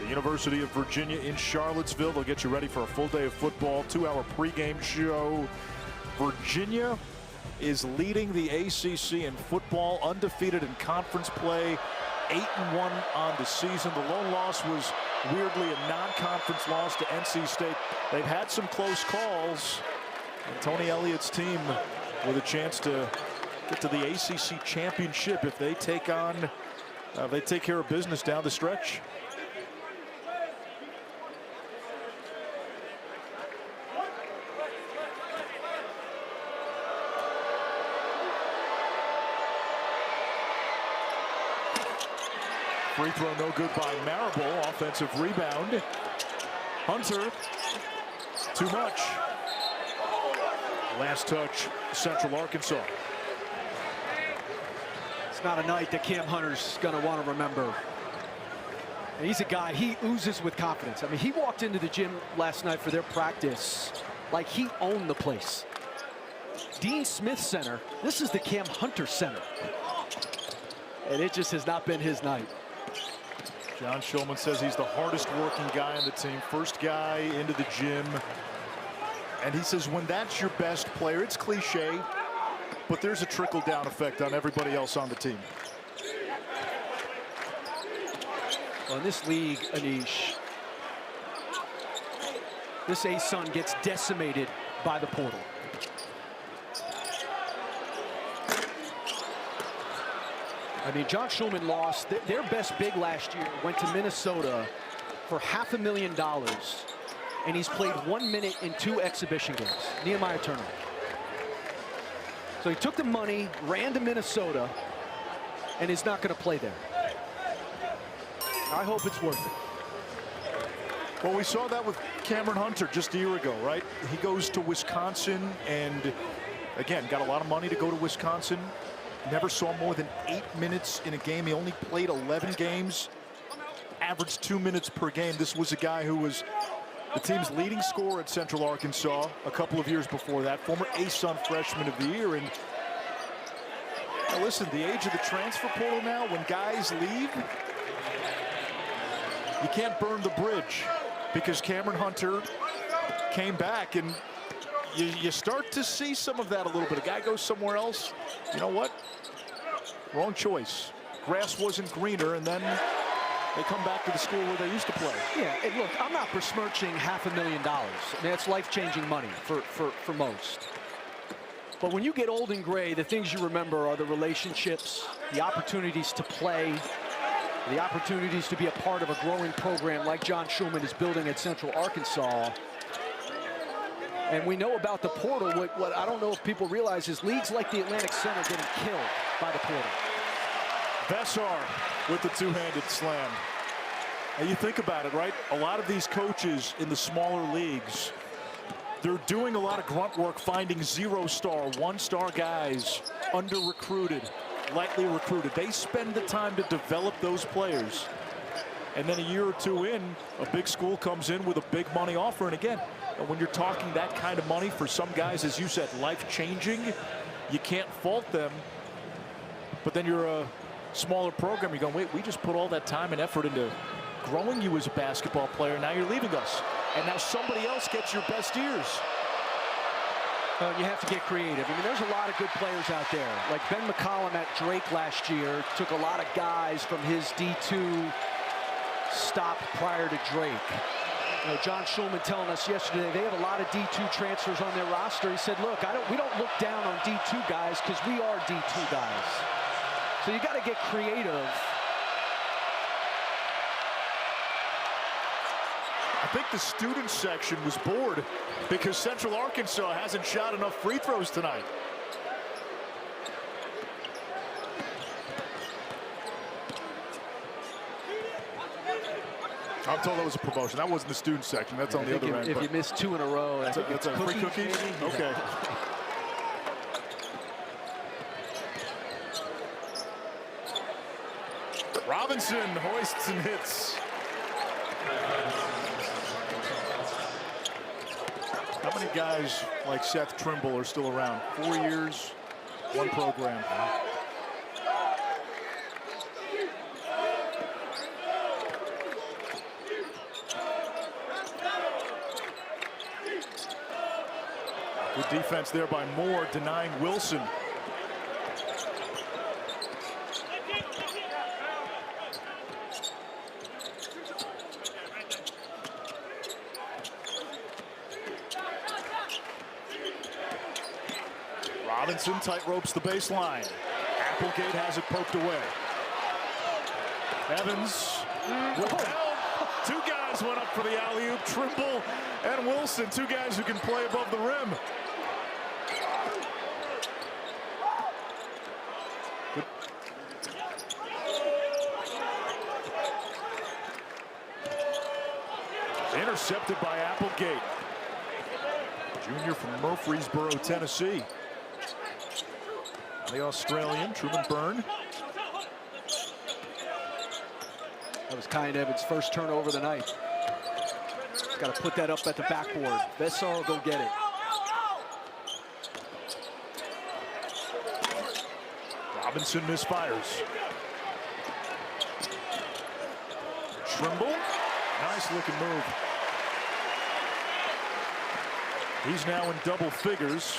The University of Virginia in Charlottesville. They'll get you ready for a full day of football, 2-hour pregame show. Virginia is leading the ACC in football, undefeated in conference play, 8-1 on the season. The lone loss was weirdly a non-conference loss to NC State. They've had some close calls, and Tony Elliott's team with a chance to get to the ACC championship if they take care of business down the stretch. Free throw no good by Marable. Offensive rebound. Hunter, too much. Last touch, Central Arkansas. It's not a night that Cam Hunter's going to want to remember. And he's a guy, he oozes with confidence. I mean, he walked into the gym last night for their practice like he owned the place. Dean Smith Center, this is the Cam Hunter Center. And it just has not been his night. John Shulman says he's the hardest working guy on the team, first guy into the gym. And he says when that's your best player, it's cliche, but there's a trickle-down effect on everybody else on the team. Well, in this league, Anish, this ASUN gets decimated by the portal. I mean, John Shulman lost. Their best big last year went to Minnesota for $500,000, and he's played 1 minute in 2 exhibition games. Nehemiah Turner. So he took the money, ran to Minnesota, and is not going to play there. I hope it's worth it. Well, we saw that with Cameron Hunter just a year ago, right? He goes to Wisconsin and, again, got a lot of money to go to Wisconsin. Never saw more than 8 minutes in a game. He only played 11 games, averaged 2 minutes per game. This was a guy who was the team's leading scorer at Central Arkansas a couple of years before that, former ASUN Freshman of the Year. And now listen, the age of the transfer portal now, when guys leave, you can't burn the bridge, because Cameron Hunter came back, and you start to see some of that a little bit. A guy goes somewhere else, you know what? Wrong choice. Grass wasn't greener, and then they come back to the school where they used to play. Yeah, and look, I'm not besmirching $500,000. I mean, that's life-changing money for most. But when you get old and gray, the things you remember are the relationships, the opportunities to play, the opportunities to be a part of a growing program like John Shulman is building at Central Arkansas. And we know about the portal. What I don't know if people realize is leagues like the Atlantic Center getting killed by the portal. Vesar with the two-handed slam. And you think about it, right? A lot of these coaches in the smaller leagues, they're doing a lot of grunt work, finding 0-star, 1-star guys, under-recruited, lightly recruited. They spend the time to develop those players. And then a year or two in, a big school comes in with a big money offer. And again, when you're talking that kind of money for some guys, as you said, life-changing, you can't fault them. But then you're a smaller program, you're going, wait, we just put all that time and effort into growing you as a basketball player. Now you're leaving us. And now somebody else gets your best years. You have to get creative. I mean, there's a lot of good players out there. Like Ben McCollum at Drake last year took a lot of guys from his D2 stop prior to Drake. You know, John Shulman telling us yesterday they have a lot of D2 transfers on their roster. He said, look, we don't look down on D2 guys because we are D2 guys. So you got to get creative. I think the student section was bored because Central Arkansas hasn't shot enough free throws tonight. I'm told that was a promotion. That wasn't the student section. That's on the other end. If you miss 2 in a row, that's a free cookies? Okay. Robinson hoists and hits. How many guys like Seth Trimble are still around? 4 years, 1 program. Good defense there by Moore, denying Wilson. Robinson tight ropes the baseline. Applegate has it poked away. Evans with help. 2 guys went up for the alley-oop. Trimble and Wilson, 2 guys who can play above the rim. Intercepted by Applegate. Junior from Murfreesboro, Tennessee. The Australian, Truman Byrne. That was Kyan Evans' first turnover of the night. Got to put that up at the backboard. Vesar will go get it. Robinson misfires. Trimble, nice looking move. He's now in double figures.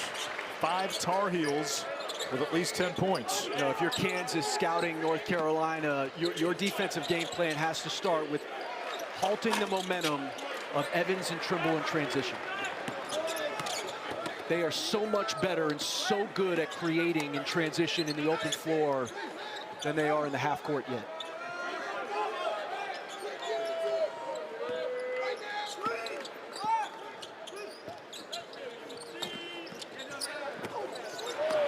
5 Tar Heels with at least 10 points. You know, if you're Kansas scouting North Carolina, your defensive game plan has to start with halting the momentum of Evans and Trimble in transition. They are so much better and so good at creating in transition in the open floor than they are in the half court yet.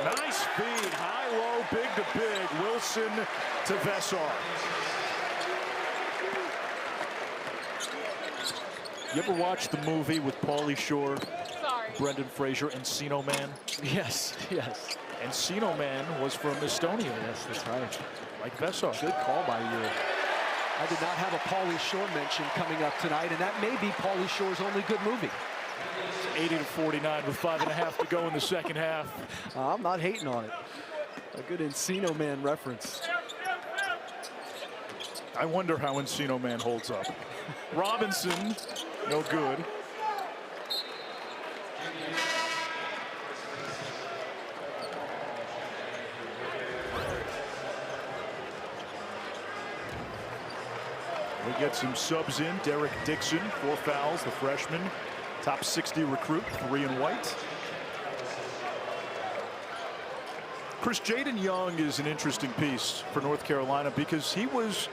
Nice feed, high-low, big to big. Wilson to Vesar. You ever watch the movie with Pauly Shore, Brendan Fraser, Encino Man? Yes, yes. Encino Man was from Estonia. Yes, that's right. Like Vesar. Good call by you. I did not have a Pauly Shore mention coming up tonight, and that may be Pauly Shore's only good movie. 80-49 with 5.5 to go in the second half. I'm not hating on it. A good Encino Man reference. I wonder how Encino Man holds up. Robinson, no good. We get some subs in. Derek Dixon, 4 fouls, the freshman. Top 60 recruit, 3 in white. Chris, Jaden Young is an interesting piece for North Carolina because he was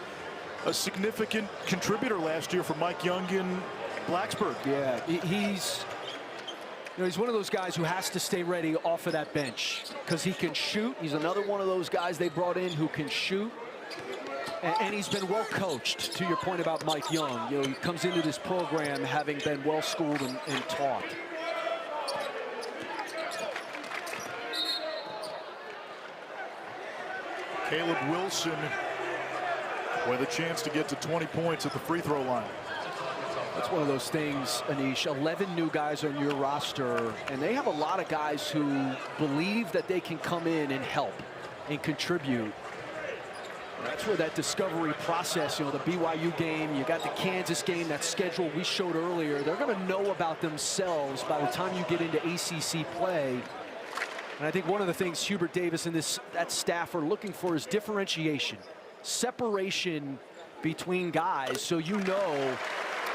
a significant contributor last year for Mike Young in Blacksburg. Yeah, he's one of those guys who has to stay ready off of that bench because he can shoot. He's another one of those guys they brought in who can shoot. And he's been well coached, to your point about Mike Young. You know, he comes into this program having been well schooled and taught. Caleb Wilson with a chance to get to 20 points at the free throw line. That's one of those things, Anish. 11 new guys on your roster, and they have a lot of guys who believe that they can come in and help and contribute. That's where that discovery process, you know, the BYU game, you got the Kansas game, that schedule we showed earlier, they're going to know about themselves by the time you get into ACC play. And I think one of the things Hubert Davis and that staff are looking for is differentiation, separation between guys, so you know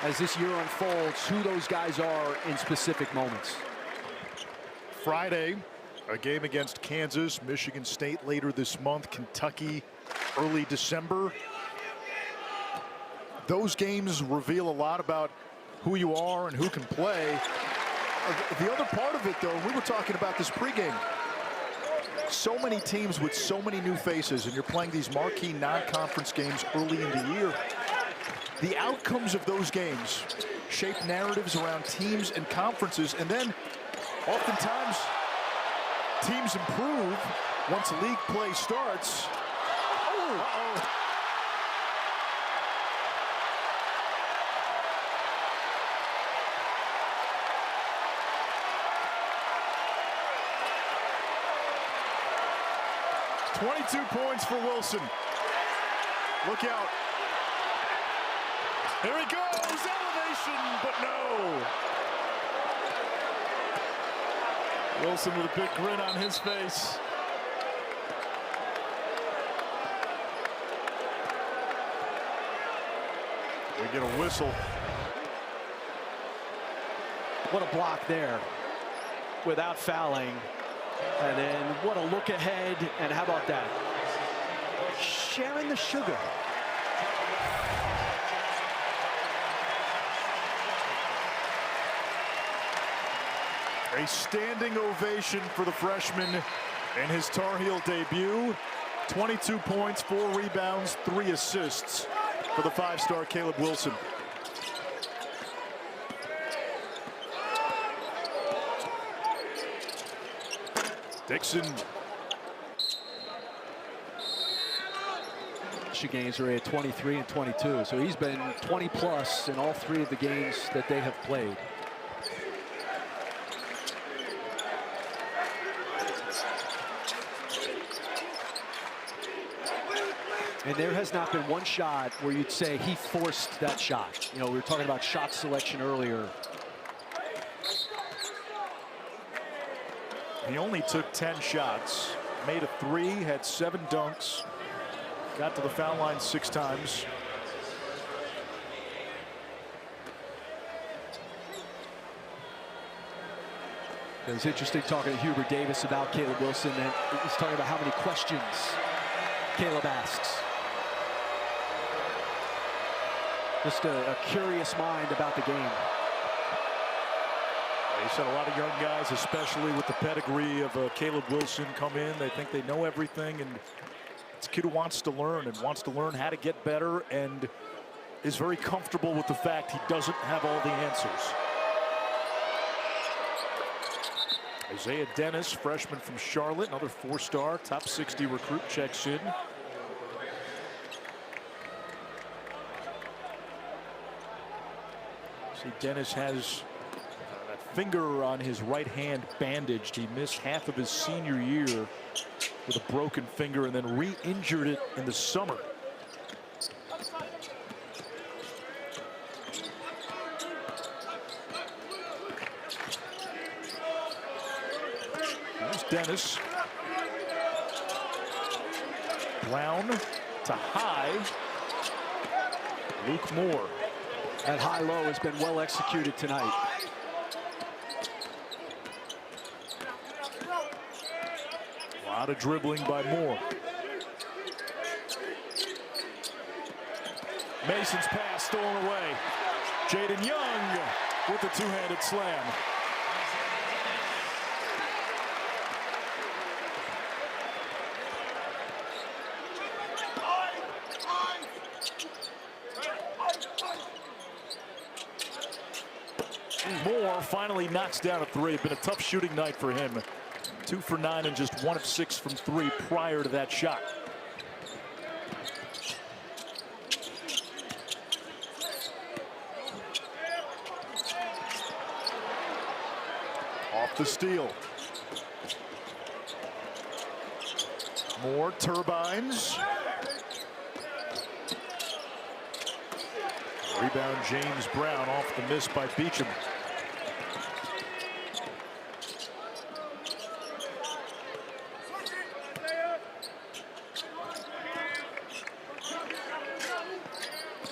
as this year unfolds who those guys are in specific moments. Friday, a game against Kansas, Michigan State later this month, Kentucky early December. Those games reveal a lot about who you are and who can play. The other part of it, though, we were talking about this pregame. So many teams with so many new faces, and you're playing these marquee non-conference games early in the year. The outcomes of those games shape narratives around teams and conferences, and then oftentimes teams improve once league play starts. Uh-oh. 22 points for Wilson. Look out. Here he goes, elevation, but no. Wilson with a big grin on his face. We get a whistle. What a block there without fouling. And then what a look ahead, and how about that? Sharing the sugar. A standing ovation for the freshman in his Tar Heel debut. 22 points, 4 rebounds, 3 assists for the 5-star Caleb Wilson. Dixon. bunch of games where he had 23 and 22. So he's been 20 plus in all 3 of the games that they have played. And there has not been one shot where you'd say he forced that shot. You know, we were talking about shot selection earlier. He only took 10 shots, made a 3, had 7 dunks, got to the foul line 6 times. It was interesting talking to Hubert Davis about Caleb Wilson, and he's talking about how many questions Caleb asks. Just a curious mind about the game. He said a lot of young guys, especially with the pedigree of Caleb Wilson, come in. They think they know everything, and it's a kid who wants to learn and wants to learn how to get better and is very comfortable with the fact he doesn't have all the answers. Isaiah Dennis, freshman from Charlotte, another 4-star, top 60 recruit, checks in. See, Dennis has that finger on his right hand bandaged. He missed half of his senior year with a broken finger and then re-injured it in the summer. There's Dennis. Brown to high. Luke Moore. That high-low has been well executed tonight. A lot of dribbling by Moore. Mason's pass stolen away. Jaden Young with the 2-handed slam. Moore finally knocks down a 3. It's been a tough shooting night for him. 2 for 9 and just 1 of 6 from 3 prior to that shot. Off the steal. Moore turbines. Rebound James Brown off the miss by Beecham.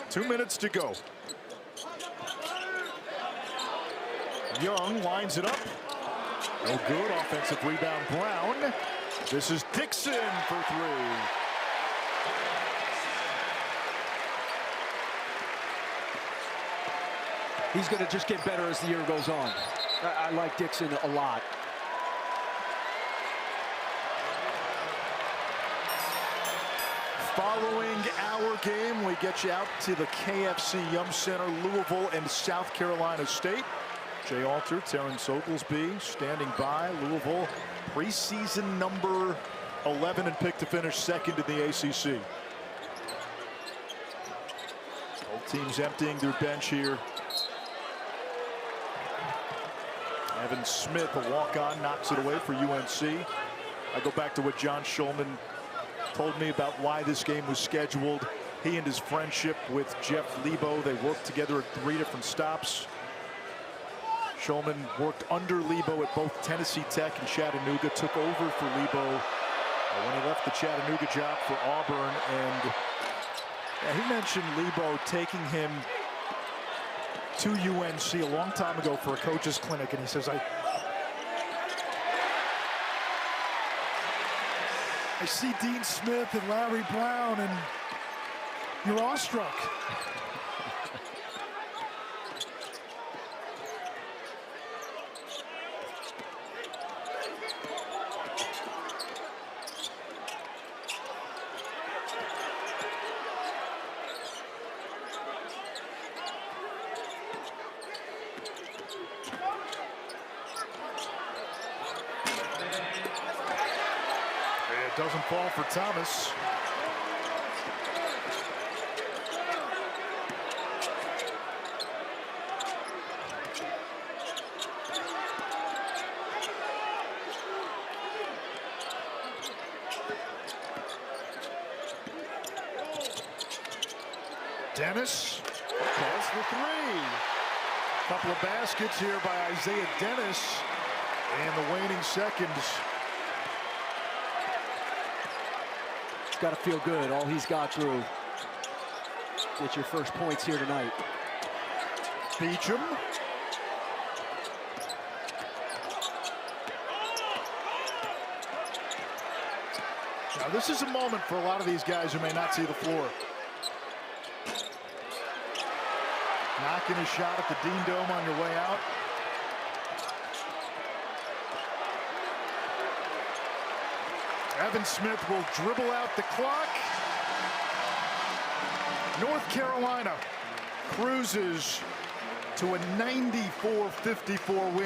Two minutes to go. Young lines it up. No good. Offensive rebound, Brown. This is Dixon for 3. He's going to just get better as the year goes on. I like Dixon a lot. Following our game, we get you out to the KFC Yum Center, Louisville and South Carolina State. Jay Alter, Terrence Oglesby standing by. Louisville, preseason number 11 and picked to finish second in the ACC. Both teams emptying their bench here. Evan Smith, a walk-on, knocks it away for UNC. I go back to what John Shulman told me about why this game was scheduled. He and his friendship with Jeff Lebo, they worked together at 3 different stops. Shulman worked under Lebo at both Tennessee Tech and Chattanooga, took over for Lebo when he left the Chattanooga job for Auburn. And he mentioned Lebo taking him to UNC a long time ago for a coach's clinic, and he says, I see Dean Smith and Larry Brown, and you're awestruck. Doesn't fall for Thomas. Dennis. That's the three. Couple of baskets here by Isaiah Dennis in the waning seconds. It's got to feel good, all he's got through. Get your first points here tonight. Beecham. Now this is a moment for a lot of these guys who may not see the floor. Knocking a shot at the Dean Dome on your way out. Evan Smith will dribble out the clock. North Carolina cruises to a 94-54 win.